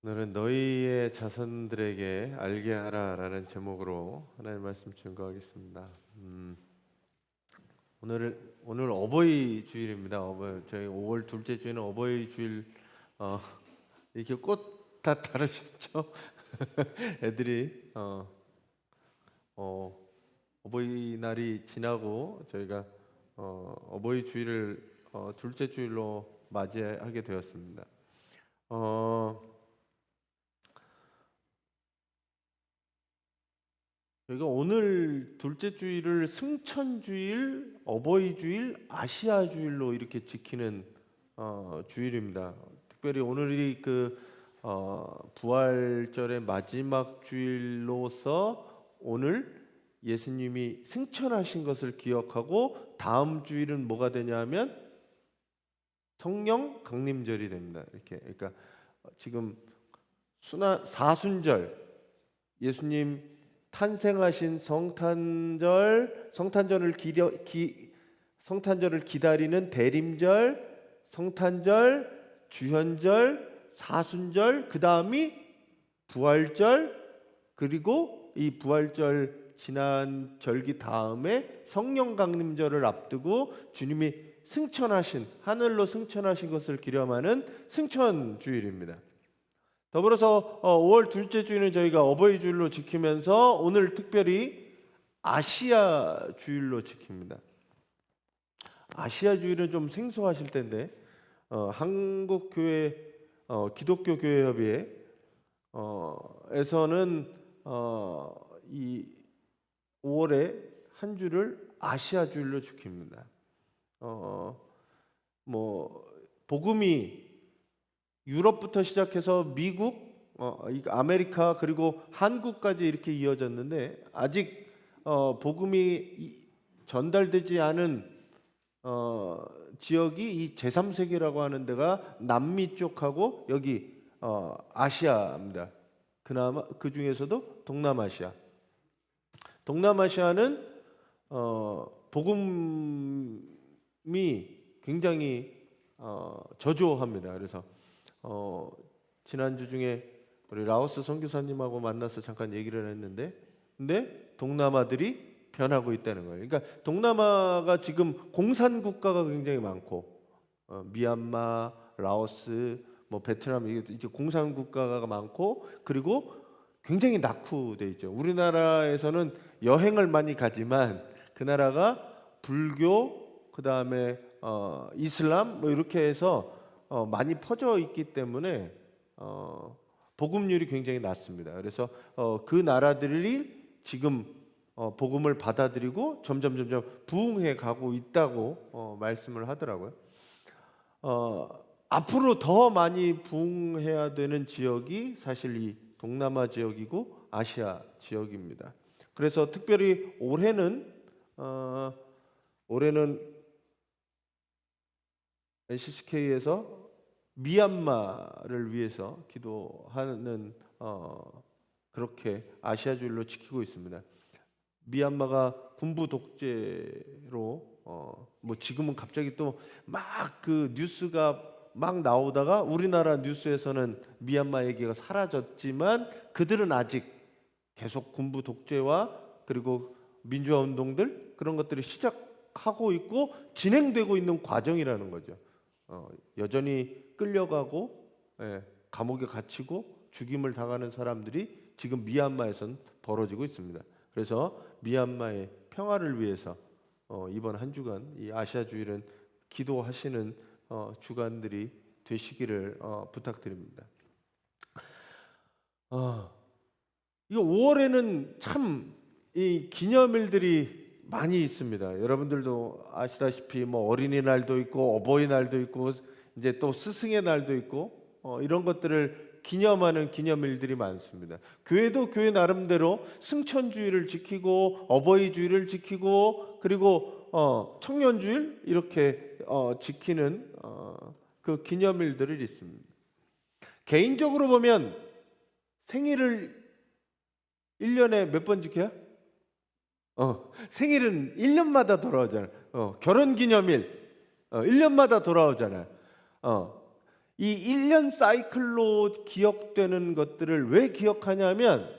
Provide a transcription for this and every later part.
오늘은 너희의 자손들에게 알게 하라라는 제목으로 하나님의 말씀 증거하겠습니다. 오늘 어버이 주일입니다. 저희 5월 둘째 주에는 어버이 주일. 어, 이렇게 꽃 다 다르셨죠? 애들이 어버이날이 지나고 저희가 어버이 주일을 둘째 주일로 맞이하게 되었습니다. 저희가 오늘 둘째 주일을 승천주일, 어버이주일, 아시아주일로 이렇게 지키는 주일입니다. 특별히 오늘이 부활절의 마지막 주일로서 오늘 예수님이 승천하신 것을 기억하고 다음 주일은 뭐가 되냐면 성령 강림절이 됩니다. 그러니까 지금 사순절, 예수님 탄생하신 성탄절을 기다리는 대림절, 성탄절, 주현절, 사순절, 그 다음이 부활절, 그리고 이 부활절 지난 절기 다음에 성령 강림절을 앞두고 주님이 하늘로 승천하신 것을 기념하는 승천주일입니다. 더불어서 5월 둘째 주일은 저희가 어버이 주일로 지키면서 오늘 특별히 아시아 주일로 지킵니다. 아시아 주일은 좀 생소하실 텐데 한국 교회 기독교 교회 협의회 에서는 이 5월에 한 주를 아시아 주일로 지킵니다. 복음이 유럽부터 시작해서 미국, 아메리카 그리고 한국까지 이렇게 이어졌는데 아직 복음이 전달되지 않은 지역이 이 제3세계라고 하는 데가 남미 쪽하고 여기 아시아입니다. 그나마 그 중에서도 동남아시아. 동남아시아는 복음이 굉장히 저조합니다. 그래서 지난주 중에 우리 라오스 선교사님하고 만나서 잠깐 얘기를 했는데, 근데 동남아들이 변하고 있다는 거예요. 그러니까 동남아가 지금 공산 국가가 굉장히 많고, 미얀마, 라오스, 베트남 이제 공산 국가가 많고, 그리고 굉장히 낙후돼 있죠. 우리나라에서는 여행을 많이 가지만 그 나라가 불교, 그 다음에 이슬람 이렇게 해서 많이 퍼져 있기 때문에 복음률이 굉장히 낮습니다. 그래서 그 나라들이 지금 복음을 받아들이고 점점 부흥해 가고 있다고 말씀을 하더라고요. 앞으로 더 많이 부흥해야 되는 지역이 사실 이 동남아 지역이고 아시아 지역입니다. 그래서 특별히 올해는 NCCK에서 미얀마를 위해서 기도하는 그렇게 아시아 주일로 지키고 있습니다. 미얀마가 군부 독재로 지금은 갑자기 또 막 그 뉴스가 막 나오다가 우리나라 뉴스에서는 미얀마 얘기가 사라졌지만 그들은 아직 계속 군부 독재와 그리고 민주화 운동들 그런 것들이 시작하고 있고 진행되고 있는 과정이라는 거죠. 여전히 끌려가고 감옥에 갇히고 죽임을 당하는 사람들이 지금 미얀마에선 벌어지고 있습니다. 그래서 미얀마의 평화를 위해서 이번 한 주간 이 아시아 주일은 기도하시는 주간들이 되시기를 부탁드립니다. 이거 5월에는 참 이 기념일들이 많이 있습니다. 여러분들도 아시다시피 어린이날도 있고 어버이날도 있고 이제 또 스승의 날도 있고 이런 것들을 기념하는 기념일들이 많습니다. 교회도 교회 나름대로 승천주일을 지키고 어버이주일을 지키고 그리고 청년주일 이렇게 지키는 그 기념일들이 있습니다. 개인적으로 보면 생일을 1년에 몇 번 지켜요? 생일은 1년마다 돌아오잖아요. 결혼기념일 1년마다 돌아오잖아요. 이 1년 사이클로 기억되는 것들을 왜 기억하냐면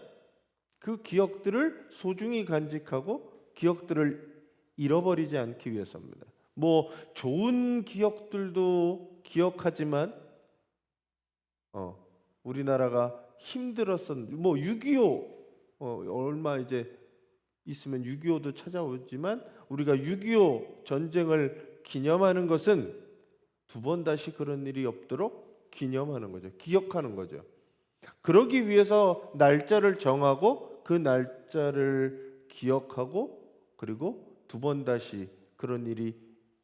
그 기억들을 소중히 간직하고 기억들을 잃어버리지 않기 위해서입니다. 뭐 좋은 기억들도 기억하지만 우리나라가 힘들었던 뭐 6.25 얼마 이제 있으면 6.25도 찾아오지만 우리가 6.25 전쟁을 기념하는 것은 두 번 다시 그런 일이 없도록 기념하는 거죠. 기억하는 거죠. 그러기 위해서 날짜를 정하고 그 날짜를 기억하고 그리고 두 번 다시 그런 일이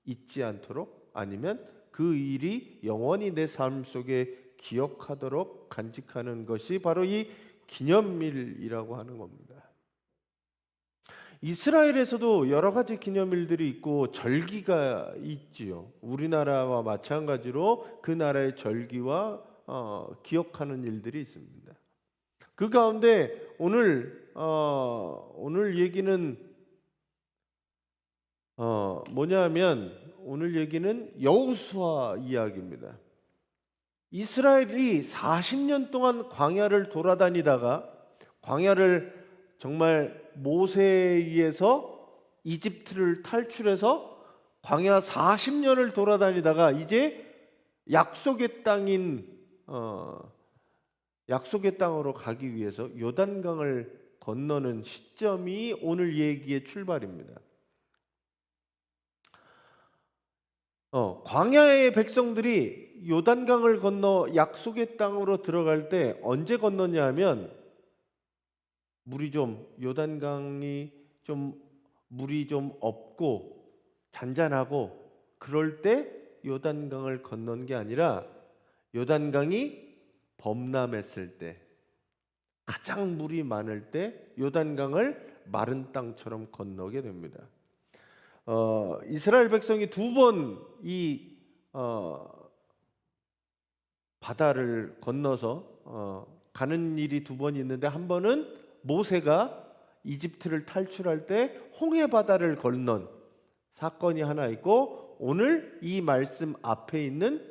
있지 않도록 아니면 그 일이 영원히 내 삶 속에 기억하도록 간직하는 것이 바로 이 기념일이라고 하는 겁니다. 이스라엘에서도 여러 가지 기념일들이 있고 절기가 있지요. 우리나라와 마찬가지로 그 나라의 절기와 기억하는 일들이 있습니다. 그 가운데 오늘 얘기는 뭐냐면 오늘 얘기는 여호수아 이야기입니다. 이스라엘이 40년 동안 광야를 돌아다니다가 광야를 정말 모세에 의해서 이집트를 탈출해서 광야 40년을 돌아다니다가 이제 약속의 땅인 약속의 땅으로 가기 위해서 요단강을 건너는 시점이 오늘 얘기의 출발입니다. 광야의 백성들이 요단강을 건너 약속의 땅으로 들어갈 때 언제 건너냐 하면 요단강이 좀 물이 좀 없고 잔잔하고 그럴 때 요단강을 건넌 게 아니라 요단강이 범람했을 때 가장 물이 많을 때 요단강을 마른 땅처럼 건너게 됩니다. 이스라엘 백성이 두 번 이 바다를 건너서 가는 일이 두 번 있는데 한 번은 모세가 이집트를 탈출할 때 홍해 바다를 건넌 사건이 하나 있고 오늘 이 말씀 앞에 있는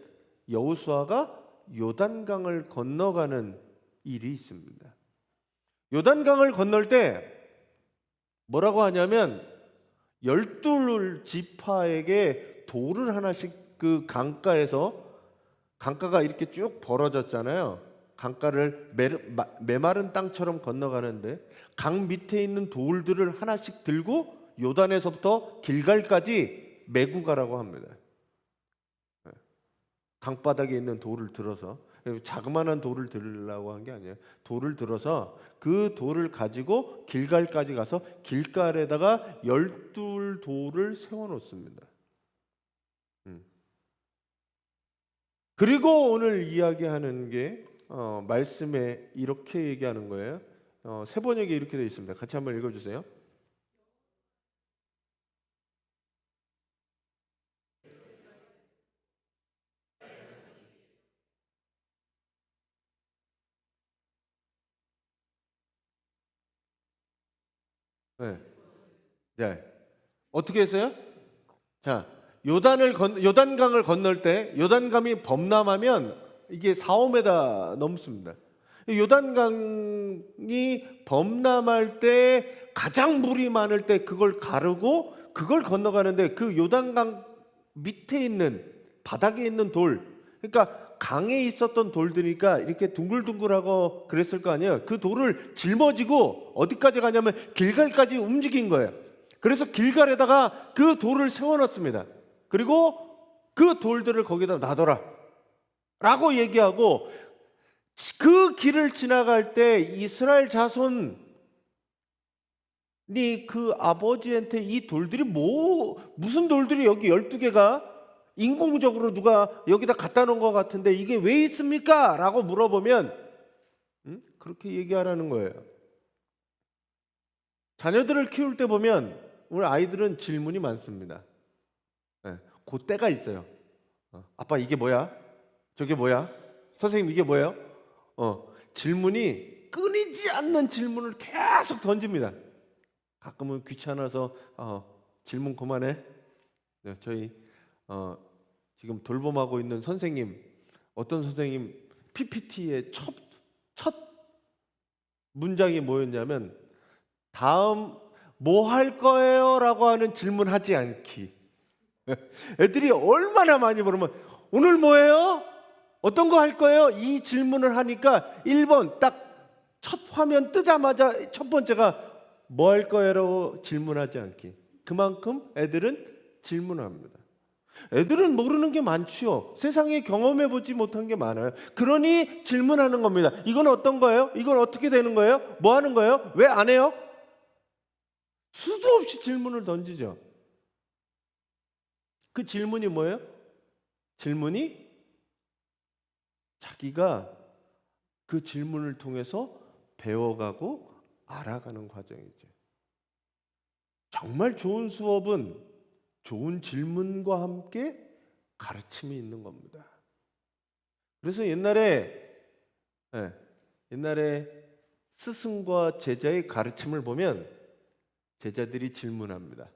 여호수아가 요단강을 건너가는 일이 있습니다. 요단강을 건널 때 뭐라고 하냐면 12지파에게 돌을 하나씩 그 강가가 이렇게 쭉 벌어졌잖아요. 강가를 메마른 땅처럼 건너가는데 강 밑에 있는 돌들을 하나씩 들고 요단에서부터 길갈까지 메고 가라고 합니다. 강바닥에 있는 돌을 들어서 자그마한 돌을 들으려고 한 게 아니에요. 돌을 들어서 그 돌을 가지고 길갈까지 가서 길갈에다가 12돌을 세워놓습니다. 그리고 오늘 이야기하는 게 말씀에 이렇게 얘기하는 거예요. 세 번역에 이렇게 되어 있습니다. 같이 한번 읽어주세요. 네. 네. 어떻게 했어요? 자, 요단강을 건널 때 요단강이 범람하면 이게 4~5m 넘습니다. 요단강이 범람할 때 가장 물이 많을 때 그걸 가르고 그걸 건너가는데 그 요단강 밑에 있는 바닥에 있는 돌, 그러니까 강에 있었던 돌들이니까 이렇게 둥글둥글하고 그랬을 거 아니에요. 그 돌을 짊어지고 어디까지 가냐면 길갈까지 움직인 거예요. 그래서 길갈에다가 그 돌을 세워놨습니다. 그리고 그 돌들을 거기다 놔둬라 라고 얘기하고 그 길을 지나갈 때 이스라엘 자손이 그 아버지한테 이 돌들이 무슨 돌들이 여기 12개가 인공적으로 누가 여기다 갖다 놓은 것 같은데 이게 왜 있습니까? 라고 물어보면 그렇게 얘기하라는 거예요. 자녀들을 키울 때 보면 우리 아이들은 질문이 많습니다. 그 때가 있어요. 아빠 이게 뭐야? 저게 뭐야? 선생님 이게 뭐예요? 질문이 끊이지 않는 질문을 계속 던집니다. 가끔은 귀찮아서 질문 그만해. 네, 저희 지금 돌봄하고 있는 선생님 어떤 선생님 PPT의 첫 문장이 뭐였냐면 다음 뭐 할 거예요? 라고 하는 질문하지 않기. 애들이 얼마나 많이 물으면 오늘 뭐예요? 어떤 거 할 거예요? 이 질문을 하니까 1번 딱 첫 화면 뜨자마자 첫 번째가 뭐 할 거예요? 질문하지 않기. 그만큼 애들은 질문합니다. 애들은 모르는 게 많지요. 세상에 경험해 보지 못한 게 많아요. 그러니 질문하는 겁니다. 이건 어떤 거예요? 이건 어떻게 되는 거예요? 뭐 하는 거예요? 왜 안 해요? 수도 없이 질문을 던지죠. 그 질문이 뭐예요? 질문이 자기가 그 질문을 통해서 배워가고 알아가는 과정이죠. 정말 좋은 수업은 좋은 질문과 함께 가르침이 있는 겁니다. 그래서 옛날에 스승과 제자의 가르침을 보면 제자들이 질문합니다.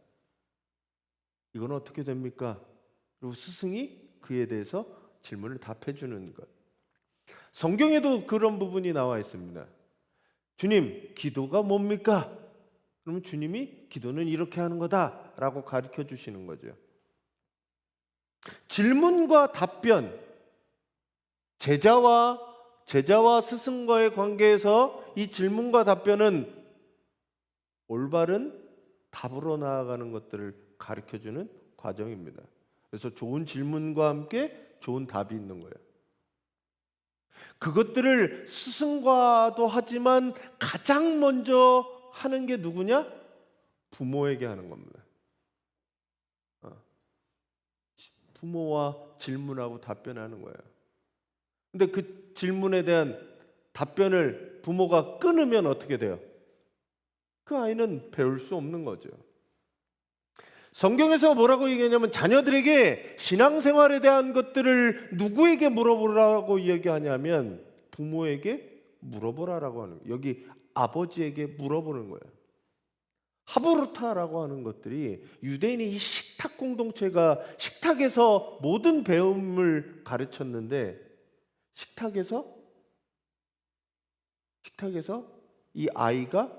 이건 어떻게 됩니까? 그리고 스승이 그에 대해서 질문을 답해 주는 것. 성경에도 그런 부분이 나와 있습니다. 주님, 기도가 뭡니까? 그러면 주님이 기도는 이렇게 하는 거다라고 가르쳐 주시는 거죠. 질문과 답변, 제자와 스승과의 관계에서 이 질문과 답변은 올바른 답으로 나아가는 것들을 가르쳐주는 과정입니다. 그래서 좋은 질문과 함께 좋은 답이 있는 거예요. 그것들을 스승과도 하지만 가장 먼저 하는 게 누구냐? 부모에게 하는 겁니다. 부모와 질문하고 답변하는 거예요. 근데 그 질문에 대한 답변을 부모가 끊으면 어떻게 돼요? 그 아이는 배울 수 없는 거죠. 성경에서 뭐라고 얘기하냐면 자녀들에게 신앙생활에 대한 것들을 누구에게 물어보라고 얘기하냐면 부모에게 물어보라라고 하는 거예요. 여기 아버지에게 물어보는 거예요. 하브루타라고 하는 것들이 유대인의 이 식탁 공동체가 식탁에서 모든 배움을 가르쳤는데 식탁에서 이 아이가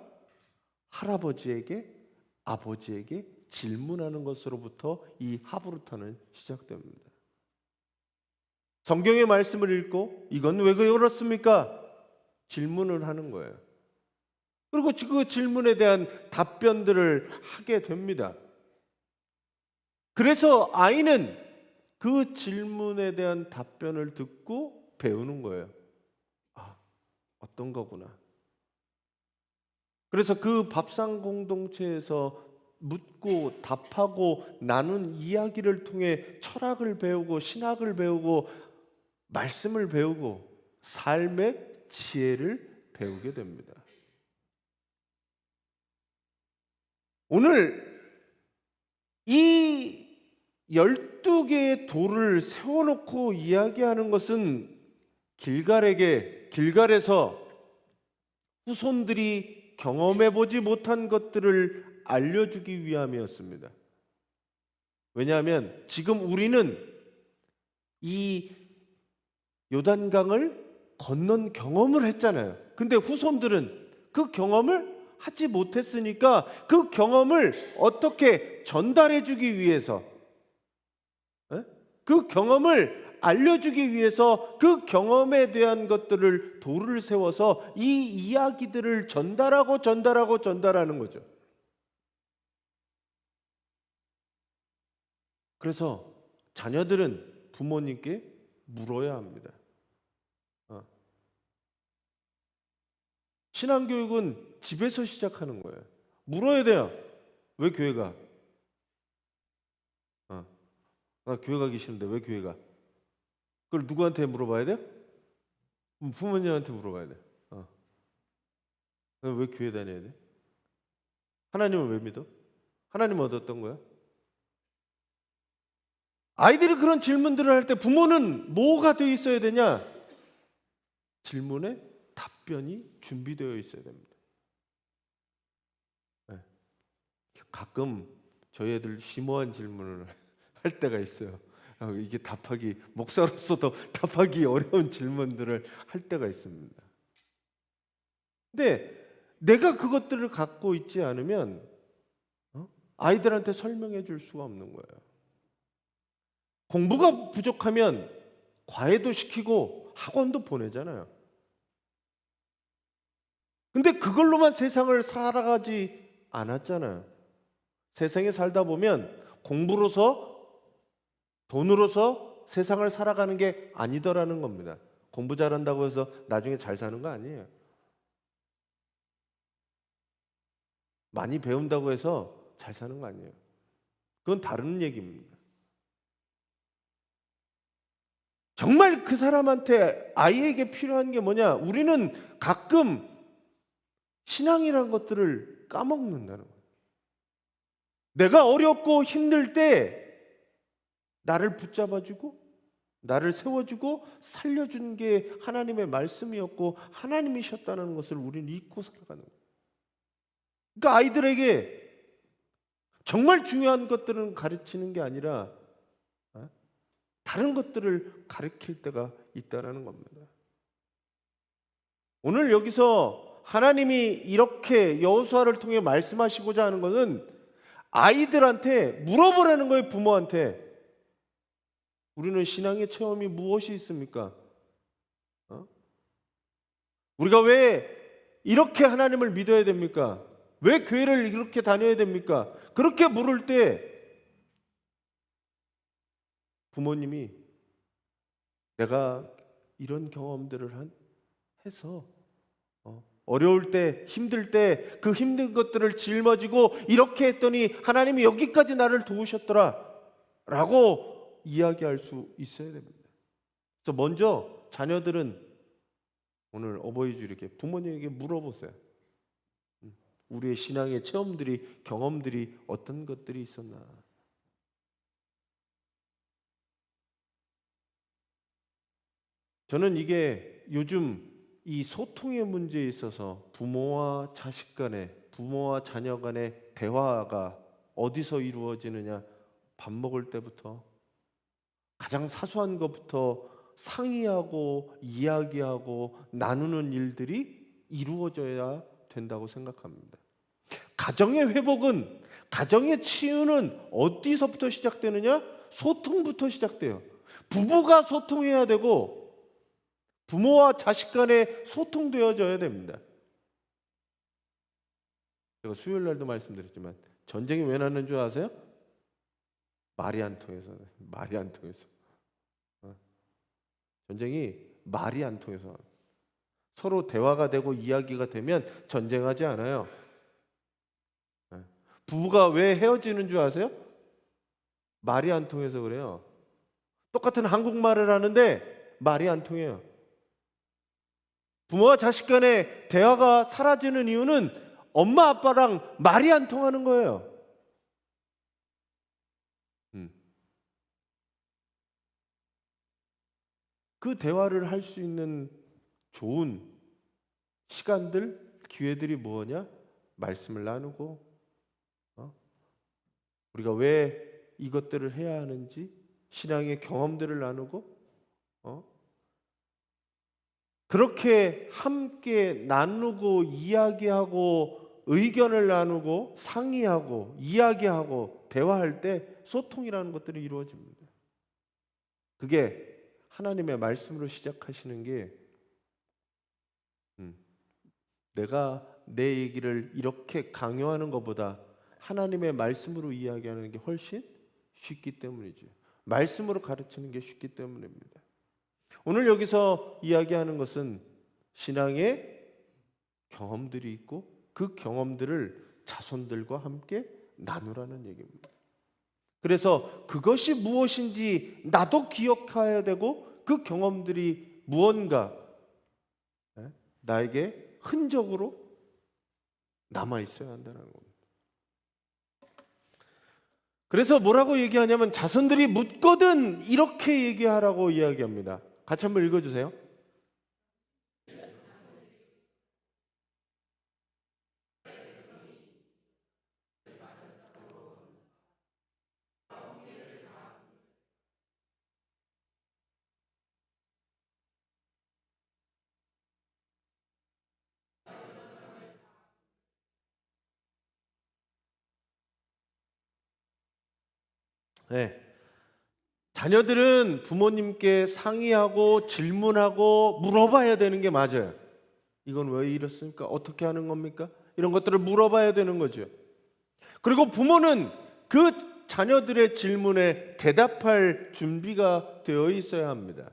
할아버지에게 아버지에게 질문하는 것으로부터 이 하브루타는 시작됩니다. 성경의 말씀을 읽고 이건 왜 그렇습니까? 질문을 하는 거예요. 그리고 그 질문에 대한 답변들을 하게 됩니다. 그래서 아이는 그 질문에 대한 답변을 듣고 배우는 거예요. 아, 어떤 거구나. 그래서 그 밥상 공동체에서 묻고 답하고 나눈 이야기를 통해 철학을 배우고 신학을 배우고 말씀을 배우고 삶의 지혜를 배우게 됩니다. 오늘 이 12개의 돌을 세워놓고 이야기하는 것은 길갈에서 후손들이 경험해보지 못한 것들을 알려주기 위함이었습니다. 왜냐하면 지금 우리는 이 요단강을 건넌 경험을 했잖아요. 근데 후손들은 그 경험을 하지 못했으니까 그 경험을 어떻게 전달해주기 위해서 그 경험을 알려주기 위해서 그 경험에 대한 것들을 돌을 세워서 이 이야기들을 전달하는 거죠. 그래서 자녀들은 부모님께 물어야 합니다. 신앙교육은 집에서 시작하는 거예요. 물어야 돼요. 왜 교회 가? 나 교회 가기 싫은데 왜 교회 가? 그걸 누구한테 물어봐야 돼요? 부모님한테 물어봐야 돼. 왜 교회 다녀야 돼? 하나님을 왜 믿어? 하나님은 어떤 거야? 아이들이 그런 질문들을 할 때 부모는 뭐가 되어 있어야 되냐? 질문에 답변이 준비되어 있어야 됩니다. 가끔 저희 애들 심오한 질문을 할 때가 있어요. 이게 목사로서도 답하기 어려운 질문들을 할 때가 있습니다. 근데 내가 그것들을 갖고 있지 않으면 아이들한테 설명해 줄 수가 없는 거예요. 공부가 부족하면 과외도 시키고 학원도 보내잖아요. 근데 그걸로만 세상을 살아가지 않았잖아요. 세상에 살다 보면 공부로서, 돈으로서 세상을 살아가는 게 아니더라는 겁니다. 공부 잘한다고 해서 나중에 잘 사는 거 아니에요. 많이 배운다고 해서 잘 사는 거 아니에요. 그건 다른 얘기입니다. 정말 그 사람한테, 아이에게 필요한 게 뭐냐? 우리는 가끔 신앙이라는 것들을 까먹는다는 거예요. 내가 어렵고 힘들 때 나를 붙잡아주고 나를 세워주고 살려준 게 하나님의 말씀이었고 하나님이셨다는 것을 우리는 잊고 살아가는 거예요. 그러니까 아이들에게 정말 중요한 것들은 가르치는 게 아니라 다른 것들을 가르칠 때가 있다는 겁니다. 오늘 여기서 하나님이 이렇게 여호수아를 통해 말씀하시고자 하는 것은 아이들한테 물어보라는 거예요. 부모한테. 우리는 신앙의 체험이 무엇이 있습니까? 우리가 왜 이렇게 하나님을 믿어야 됩니까? 왜 교회를 이렇게 다녀야 됩니까? 그렇게 물을 때 부모님이 내가 이런 경험들을 해서 어려울 때, 힘들 때 그 힘든 것들을 짊어지고 이렇게 했더니 하나님이 여기까지 나를 도우셨더라 라고 이야기할 수 있어야 됩니다. 그래서 먼저 자녀들은 오늘 어버이 주일에 부모님에게 물어보세요. 우리의 신앙의 체험들이, 경험들이 어떤 것들이 있었나. 저는 이게 요즘 이 소통의 문제에 있어서 부모와 자식 간에, 부모와 자녀 간의 대화가 어디서 이루어지느냐? 밥 먹을 때부터 가장 사소한 것부터 상의하고 이야기하고 나누는 일들이 이루어져야 된다고 생각합니다. 가정의 회복은, 가정의 치유는 어디서부터 시작되느냐? 소통부터 시작돼요. 부부가 소통해야 되고 부모와 자식 간에 소통되어져야 됩니다. 제가 수요일 날도 말씀드렸지만 전쟁이 왜 났는 줄 아세요? 말이 안 통해서. 전쟁이 말이 안 통해서. 서로 대화가 되고 이야기가 되면 전쟁하지 않아요. 부부가 왜 헤어지는 줄 아세요? 말이 안 통해서 그래요. 똑같은 한국말을 하는데 말이 안 통해요. 부모와 자식 간의 대화가 사라지는 이유는 엄마 아빠랑 말이 안 통하는 거예요. 그 대화를 할 수 있는 좋은 시간들, 기회들이 뭐냐? 말씀을 나누고 우리가 왜 이것들을 해야 하는지 신앙의 경험들을 나누고 그렇게 함께 나누고 이야기하고 의견을 나누고 상의하고 이야기하고 대화할 때 소통이라는 것들이 이루어집니다. 그게 하나님의 말씀으로 시작하시는 게 내가 내 얘기를 이렇게 강요하는 것보다 하나님의 말씀으로 이야기하는 게 훨씬 쉽기 때문이죠. 말씀으로 가르치는 게 쉽기 때문입니다. 오늘 여기서 이야기하는 것은 신앙의 경험들이 있고 그 경험들을 자손들과 함께 나누라는 얘기입니다. 그래서 그것이 무엇인지 나도 기억해야 되고 그 경험들이 무언가 나에게 흔적으로 남아 있어야 한다는 겁니다. 그래서 뭐라고 얘기하냐면 자손들이 묻거든 이렇게 얘기하라고 이야기합니다. 같이 한번 읽어주세요. 네. 자녀들은 부모님께 상의하고 질문하고 물어봐야 되는 게 맞아요. 이건 왜 이렇습니까? 어떻게 하는 겁니까? 이런 것들을 물어봐야 되는 거죠. 그리고 부모는 그 자녀들의 질문에 대답할 준비가 되어 있어야 합니다.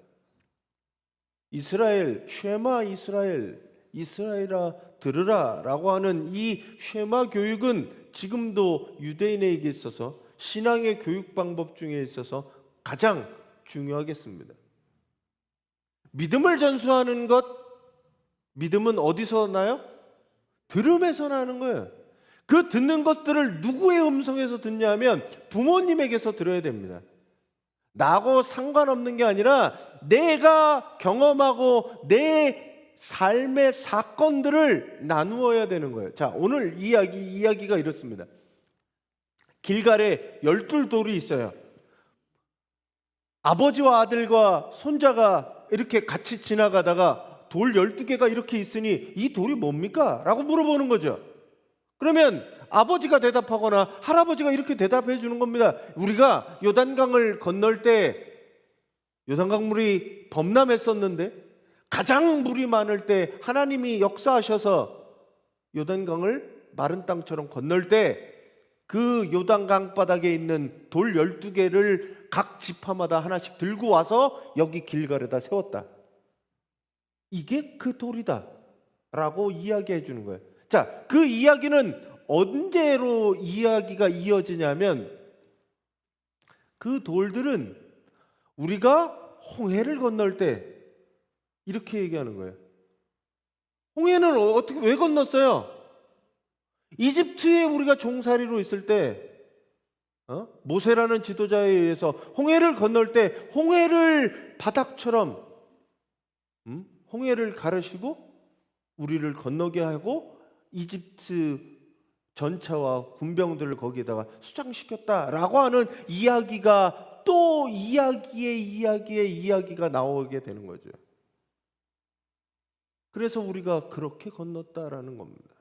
이스라엘, 쉐마 이스라엘, 이스라엘아 들으라 라고 하는 이 쉐마 교육은 지금도 유대인에게 있어서 신앙의 교육 방법 중에 있어서 가장 중요하겠습니다. 믿음을 전수하는 것, 믿음은 어디서 나요? 들음에서 나는 거예요. 그 듣는 것들을 누구의 음성에서 듣냐면 부모님에게서 들어야 됩니다. 나하고 상관없는 게 아니라 내가 경험하고 내 삶의 사건들을 나누어야 되는 거예요. 자, 오늘 이야기가 이렇습니다. 길갈에 12돌이 있어요. 아버지와 아들과 손자가 이렇게 같이 지나가다가 돌 12개가 이렇게 있으니 이 돌이 뭡니까? 라고 물어보는 거죠. 그러면 아버지가 대답하거나 할아버지가 이렇게 대답해 주는 겁니다. 우리가 요단강을 건널 때 요단강 물이 범람했었는데 가장 물이 많을 때 하나님이 역사하셔서 요단강을 마른 땅처럼 건널 때 그 요단강 바닥에 있는 돌 12개를 각 지파마다 하나씩 들고 와서 여기 길갈에다 세웠다. 이게 그 돌이다 라고 이야기해 주는 거예요. 자, 그 이야기는 언제로 이야기가 이어지냐면 그 돌들은 우리가 홍해를 건널 때 이렇게 얘기하는 거예요. 홍해는 어떻게 왜 건넜어요? 이집트에 우리가 종살이로 있을 때 모세라는 지도자에 의해서 홍해를 건널 때 홍해를 바닥처럼 홍해를 가르시고 우리를 건너게 하고 이집트 전차와 군병들을 거기에다가 수장시켰다라고 하는 이야기가 또 이야기가 나오게 되는 거죠. 그래서 우리가 그렇게 건넜다라는 겁니다.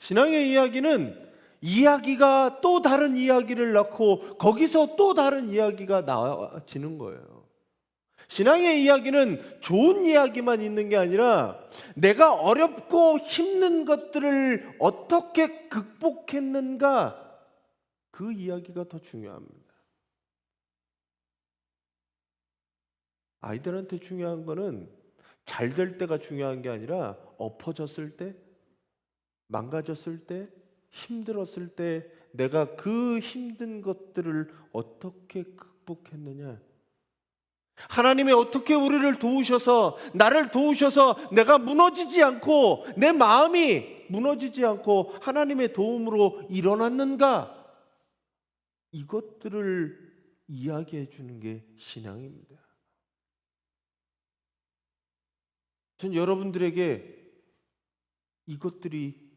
신앙의 이야기는 이야기가 또 다른 이야기를 낳고 거기서 또 다른 이야기가 나와지는 거예요. 신앙의 이야기는 좋은 이야기만 있는 게 아니라 내가 어렵고 힘든 것들을 어떻게 극복했는가, 그 이야기가 더 중요합니다. 아이들한테 중요한 거는 잘 될 때가 중요한 게 아니라 엎어졌을 때, 망가졌을 때, 힘들었을 때 내가 그 힘든 것들을 어떻게 극복했느냐, 하나님이 어떻게 우리를 도우셔서 나를 도우셔서 내가 무너지지 않고 내 마음이 무너지지 않고 하나님의 도움으로 일어났는가, 이것들을 이야기해 주는 게 신앙입니다. 전 여러분들에게 이것들이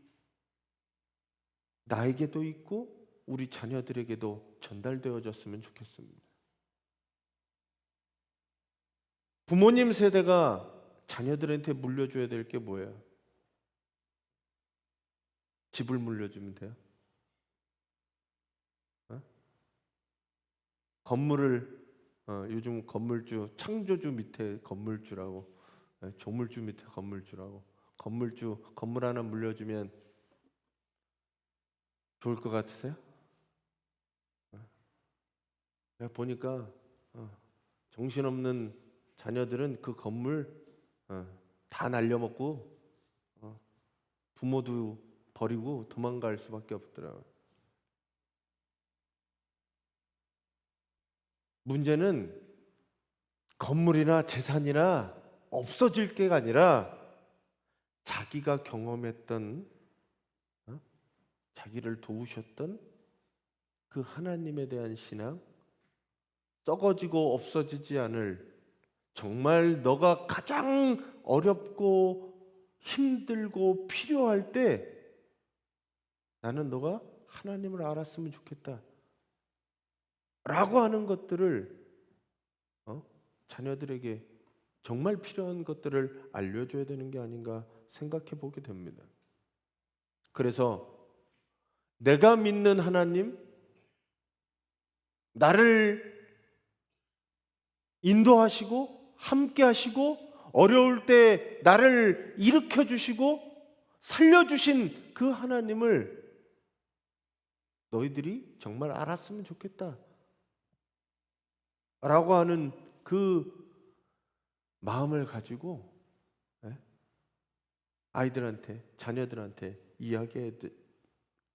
나에게도 있고 우리 자녀들에게도 전달되어졌으면 좋겠습니다. 부모님 세대가 자녀들한테 물려줘야 될 게 뭐예요? 집을 물려주면 돼요? 건물을 요즘 건물주, 창조주 밑에 건물주라고, 조물주 밑에 건물주라고, 건물 하나 물려주면 좋을 것 같으세요? 내가 보니까 정신없는 자녀들은 그 건물 다 날려먹고 부모도 버리고 도망갈 수밖에 없더라고요. 문제는 건물이나 재산이나 없어질 게가 아니라 자기가 경험했던, 자기를 도우셨던 그 하나님에 대한 신앙, 썩어지고 없어지지 않을, 정말 너가 가장 어렵고 힘들고 필요할 때 나는 너가 하나님을 알았으면 좋겠다 라고 하는 것들을 자녀들에게 정말 필요한 것들을 알려줘야 되는 게 아닌가 생각해 보게 됩니다. 그래서 내가 믿는 하나님, 나를 인도하시고 함께 하시고 어려울 때 나를 일으켜 주시고 살려주신 그 하나님을 너희들이 정말 알았으면 좋겠다 라고 하는 그 마음을 가지고 아이들한테, 자녀들한테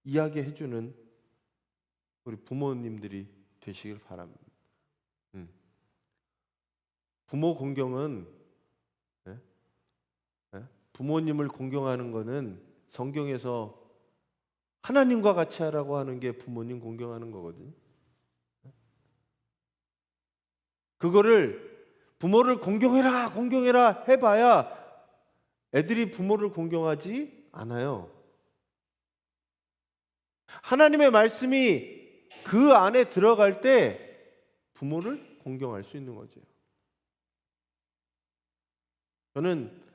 이야기해주는 우리 부모님들이 되시길 바랍니다. 부모 공경은, 부모님을 공경하는 것은 성경에서 하나님과 같이 하라고 하는 게 부모님 공경하는 거거든요. 그거를 부모를 공경해라, 공경해라 해봐야 애들이 부모를 공경하지 않아요. 하나님의 말씀이 그 안에 들어갈 때 부모를 공경할 수 있는 거죠. 저는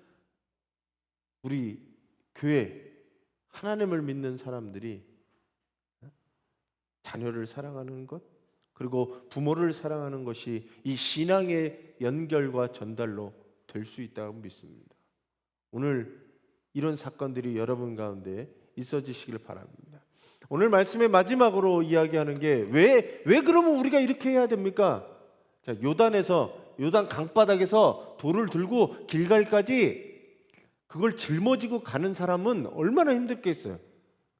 우리 교회 하나님을 믿는 사람들이 자녀를 사랑하는 것 그리고 부모를 사랑하는 것이 이 신앙의 연결과 전달로 될 수 있다고 믿습니다. 오늘 이런 사건들이 여러분 가운데 있어지시길 바랍니다. 오늘 말씀의 마지막으로 이야기하는 게 왜 그러면 우리가 이렇게 해야 됩니까? 자, 요단 강바닥에서 돌을 들고 길갈까지 그걸 짊어지고 가는 사람은 얼마나 힘들겠어요.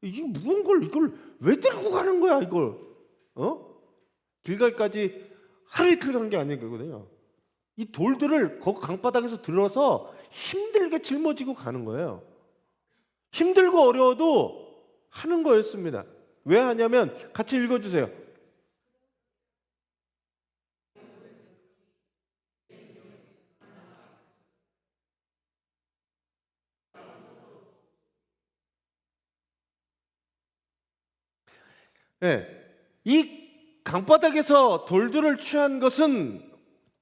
이게 무거운 걸 이걸 왜 들고 가는 거야 이걸? 길갈까지 하루 이틀 간 게 아니거든요. 이 돌들을 그 강바닥에서 들어서 힘들게 짊어지고 가는 거예요. 힘들고 어려워도 하는 거였습니다. 왜 하냐면 같이 읽어주세요. 이 강바닥에서 돌들을 취한 것은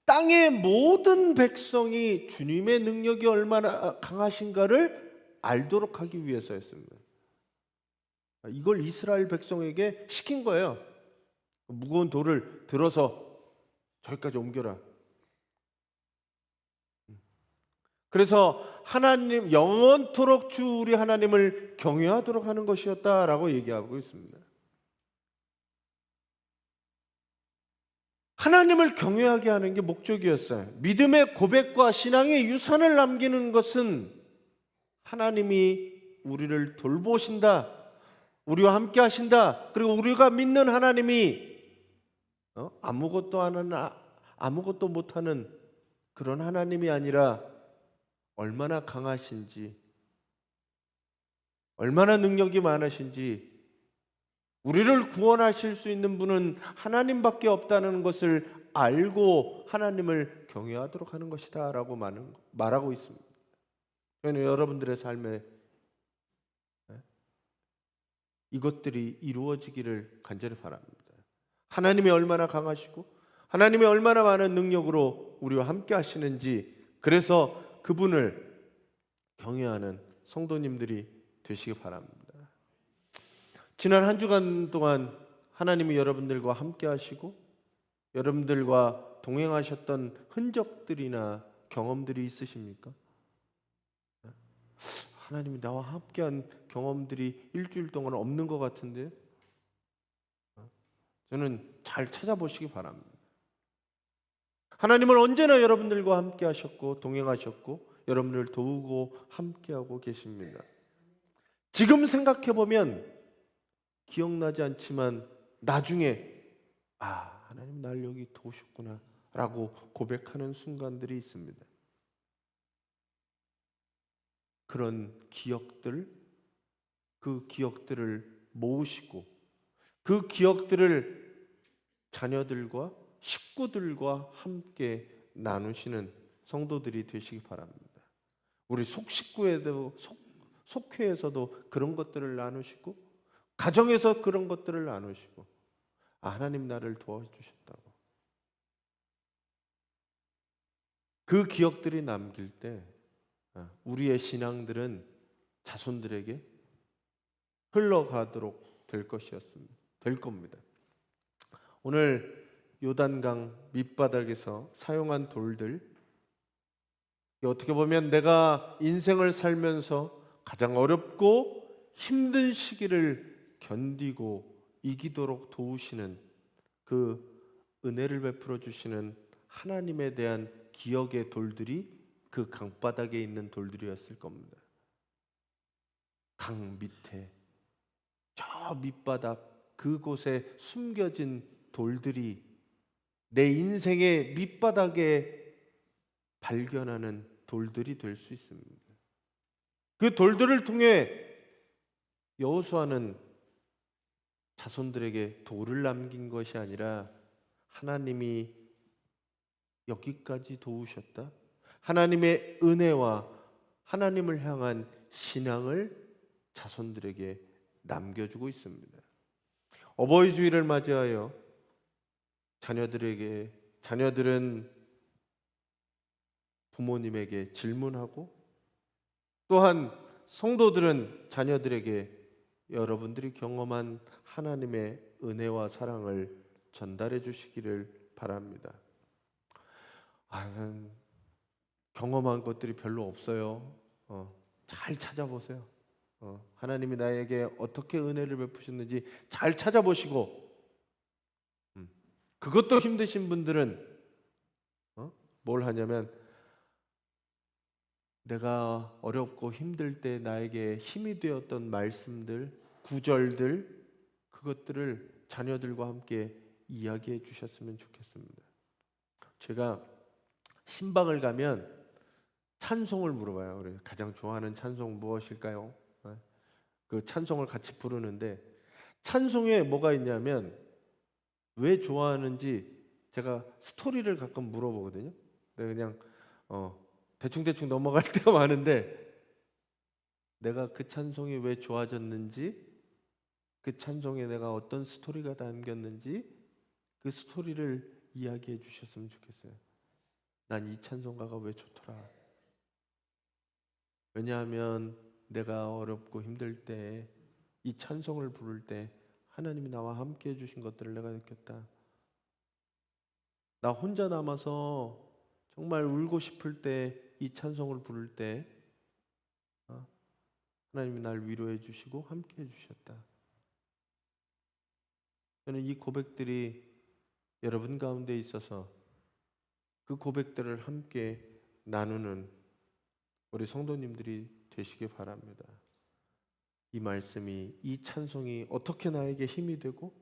땅의 모든 백성이 주님의 능력이 얼마나 강하신가를 알도록 하기 위해서였습니다. 이걸 이스라엘 백성에게 시킨 거예요. 무거운 돌을 들어서 저기까지 옮겨라. 그래서 하나님 영원토록 주 우리 하나님을 경외하도록 하는 것이었다라고 얘기하고 있습니다. 하나님을 경외하게 하는 게 목적이었어요. 믿음의 고백과 신앙의 유산을 남기는 것은 하나님이 우리를 돌보신다, 우리와 함께 하신다, 그리고 우리가 믿는 하나님이 아무것도 못하는 그런 하나님이 아니라 얼마나 강하신지, 얼마나 능력이 많으신지, 우리를 구원하실 수 있는 분은 하나님밖에 없다는 것을 알고 하나님을 경외하도록 하는 것이다 라고 말하고 있습니다. 여러분들의 삶에 이것들이 이루어지기를 간절히 바랍니다. 하나님이 얼마나 강하시고 하나님이 얼마나 많은 능력으로 우리와 함께 하시는지, 그래서 그분을 경외하는 성도님들이 되시기 바랍니다. 지난 한 주간 동안 하나님이 여러분들과 함께 하시고 여러분들과 동행하셨던 흔적들이나 경험들이 있으십니까? 하나님이 나와 함께한 경험들이 일주일 동안 없는 것 같은데 저는 잘 찾아보시기 바랍니다. 하나님은 언제나 여러분들과 함께 하셨고 동행하셨고 여러분을 도우고 함께하고 계십니다. 지금 생각해보면 기억나지 않지만 나중에 하나님 날 여기 도우셨구나 라고 고백하는 순간들이 있습니다. 그런 기억들, 그 기억들을 모으시고 그 기억들을 자녀들과 식구들과 함께 나누시는 성도들이 되시기 바랍니다. 우리 속회에서도 그런 것들을 나누시고 가정에서 그런 것들을 나누시고 하나님 나를 도와주셨다고 그 기억들이 남길 때 우리의 신앙들은 자손들에게 흘러가도록 될 겁니다. 오늘 요단강 밑바닥에서 사용한 돌들, 어떻게 보면 내가 인생을 살면서 가장 어렵고 힘든 시기를 견디고 이기도록 도우시는 그 은혜를 베풀어 주시는 하나님에 대한 기억의 돌들이 그 강바닥에 있는 돌들이었을 겁니다. 강 밑에 저 밑바닥 그곳에 숨겨진 돌들이 내 인생의 밑바닥에 발견하는 돌들이 될 수 있습니다. 그 돌들을 통해 여호수아는 자손들에게 돌을 남긴 것이 아니라 하나님이 여기까지 도우셨다. 하나님의 은혜와 하나님을 향한 신앙을 자손들에게 남겨주고 있습니다. 어버이 주일을 맞이하여 자녀들은 부모님에게 질문하고, 또한 성도들은 자녀들에게 여러분들이 경험한 하나님의 은혜와 사랑을 전달해 주시기를 바랍니다. 나는 경험한 것들이 별로 없어요. 잘 찾아보세요. 하나님이 나에게 어떻게 은혜를 베푸셨는지 잘 찾아보시고, 그것도 힘드신 분들은 뭘 하냐면, 내가 어렵고 힘들 때 나에게 힘이 되었던 말씀들, 구절들, 그것들을 자녀들과 함께 이야기해 주셨으면 좋겠습니다. 제가 신방을 가면 찬송을 물어봐요. 그래요. 가장 좋아하는 찬송 무엇일까요? 그 찬송을 같이 부르는데, 찬송에 뭐가 있냐면 왜 좋아하는지 제가 스토리를 가끔 물어보거든요. 근데 그냥 대충 넘어갈 때가 많은데, 내가 그 찬송이 왜 좋아졌는지, 그 찬송에 내가 어떤 스토리가 담겼는지 그 스토리를 이야기해 주셨으면 좋겠어요. 난 이 찬송가가 왜 좋더라. 왜냐하면 내가 어렵고 힘들 때 이 찬송을 부를 때 하나님이 나와 함께 해주신 것들을 내가 느꼈다. 나 혼자 남아서 정말 울고 싶을 때 이 찬송을 부를 때 하나님이 날 위로해 주시고 함께 해주셨다. 저는 이 고백들이 여러분 가운데 있어서 그 고백들을 함께 나누는 우리 성도님들이 되시길 바랍니다. 이 말씀이, 이 찬송이 어떻게 나에게 힘이 되고,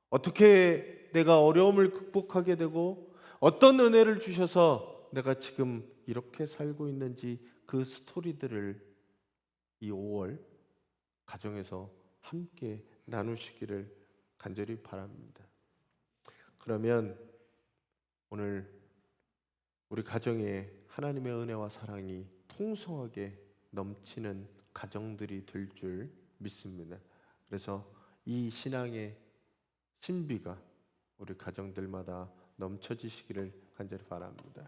어떻게 내가 어려움을 극복하게 되고, 어떤 은혜를 주셔서 내가 지금 이렇게 살고 있는지, 그 스토리들을 이 5월 가정에서 함께 나누시기를 간절히 바랍니다. 그러면 오늘 우리 가정에 하나님의 은혜와 사랑이 풍성하게 넘치는 가정들이 될 줄 믿습니다. 그래서 이 신앙의 신비가 우리 가정들마다 넘쳐지시기를 간절히 바랍니다.